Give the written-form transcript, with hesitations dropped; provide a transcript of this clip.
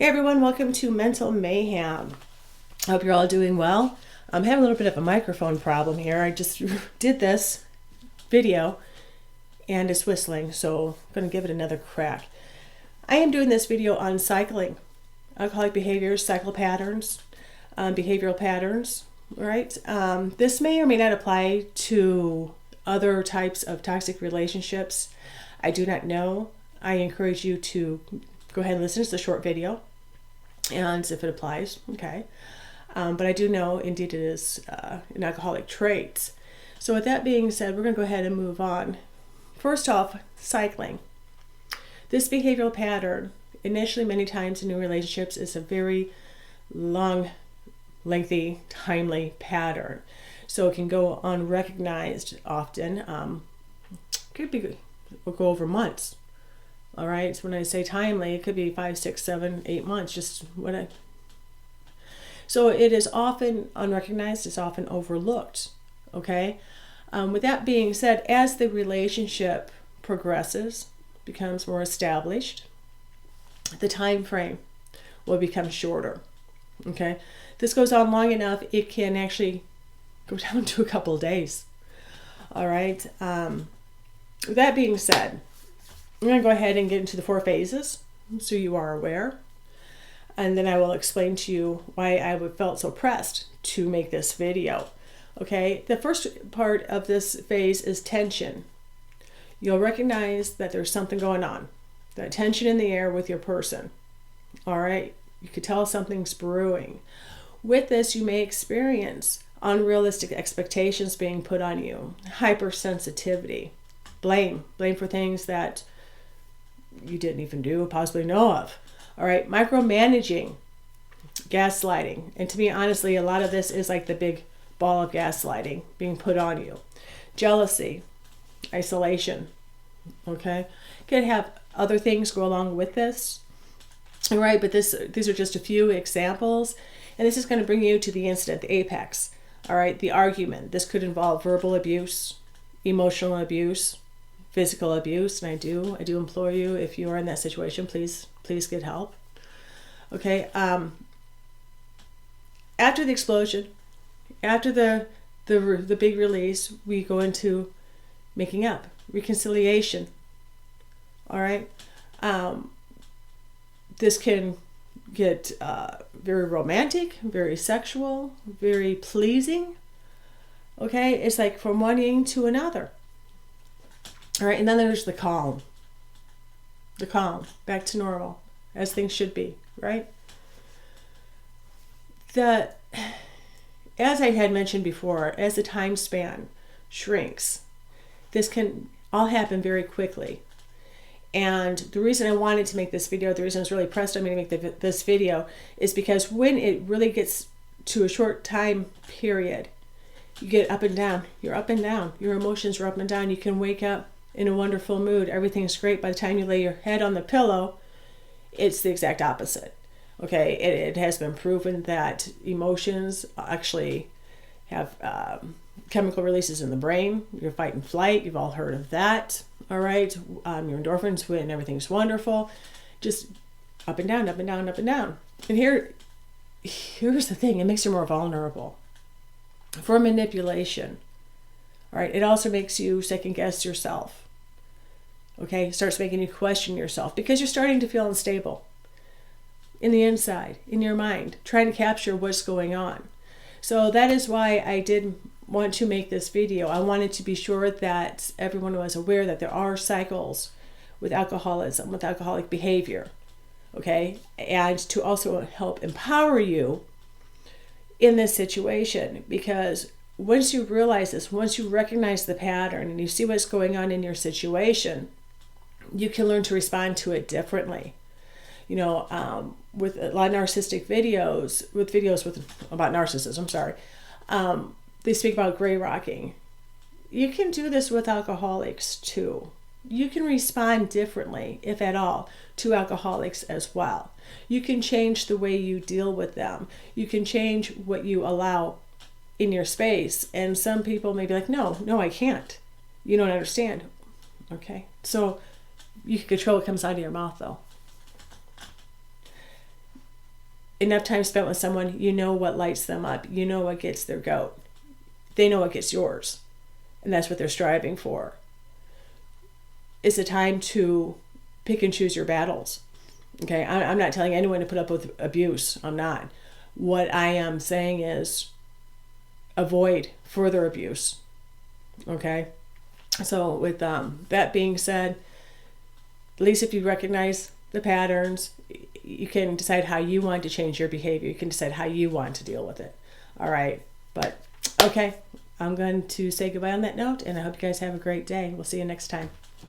Hey everyone, welcome to Mental Mayhem. I hope you're all doing well. I'm having a little bit of a microphone problem here. I just did this video and it's whistling, so I'm going to give it another crack. I am doing this video on cycling, alcoholic behaviors, cycle patterns, behavioral patterns, right? This may or may not apply to other types of toxic relationships. I do not know. I encourage you to go ahead and listen to the short video and if it applies, okay. But I do know indeed it is an alcoholic trait. So with that being said, we're going to go ahead and move on. First off, cycling. This behavioral pattern, initially many times in new relationships, is a very long, lengthy, timely pattern. So it can go unrecognized often. Will go over months. All right. So when I say timely, it could be 5, 6, 7, 8 months. So it is often unrecognized. It's often overlooked. Okay. With that being said, as the relationship progresses, becomes more established, the time frame will become shorter. Okay. This goes on long enough, it can actually go down to a couple of days. All right. With that being said, I'm going to go ahead and get into the 4 phases so you are aware. And then I will explain to you why I felt so pressed to make this video. Okay, the first part of this phase is tension. You'll recognize that there's something going on. That tension in the air with your person. All right, you could tell something's brewing. With this, you may experience unrealistic expectations being put on you, hypersensitivity, blame for things that you didn't even do, possibly know of. All right, micromanaging, gaslighting. And to me, honestly, a lot of this is like the big ball of gaslighting being put on you. Jealousy, isolation, okay? Could have other things go along with this. All right, but these are just a few examples. And this is going to bring you to the incident, the apex. All right, the argument. This could involve verbal abuse, emotional abuse, physical abuse, and I do implore you, if you are in that situation, please get help. Okay. After the explosion, after the big release, we go into making up, reconciliation. All right. This can get very romantic, very sexual, very pleasing. Okay, it's like from one end to another. All right, and then there's the calm. The calm, back to normal, as things should be, right? As I had mentioned before, as the time span shrinks, this can all happen very quickly. And the reason I wanted to make this video, the reason I was really pressed on me to make this video, is because when it really gets to a short time period, you get up and down. You're up and down. Your emotions are up and down. You can wake up in a wonderful mood. Everything's great. By the time you lay your head on the pillow, it's the exact opposite. Okay, it has been proven that emotions actually have chemical releases in the brain. Your fight and flight, you've all heard of that. All right, your endorphins when everything's wonderful. Just up and down, up and down, up and down. And here's the thing, it makes you more vulnerable for manipulation. All right, it also makes you second guess yourself. Okay, it starts making you question yourself because you're starting to feel unstable in the inside, in your mind, trying to capture what's going on. So that is why I did want to make this video. I wanted to be sure that everyone was aware that there are cycles with alcoholism, with alcoholic behavior. Okay, and to also help empower you in this situation, because once you realize this, once you recognize the pattern and you see what's going on in your situation, you can learn to respond to it differently. You know, with a lot of narcissistic videos, about narcissism, they speak about gray rocking. You can do this with alcoholics too. You can respond differently, if at all, to alcoholics as well. You can change the way you deal with them. You can change what you allow in your space. And some people may be like, no, I can't. You don't understand. Okay, so you can control what comes out of your mouth though. enough time spent with someone, you know what lights them up. You know what gets their goat. They know what gets yours. And that's what they're striving for. It's a time to pick and choose your battles. Okay, I'm not telling anyone to put up with abuse. I'm not. What I am saying is avoid further abuse. Okay, so with that being said, at least if you recognize the patterns, you can decide how you want to change your behavior. You can decide how you want to deal with it. All right, but okay, I'm going to say goodbye on that note, and I hope you guys have a great day. We'll see you next time.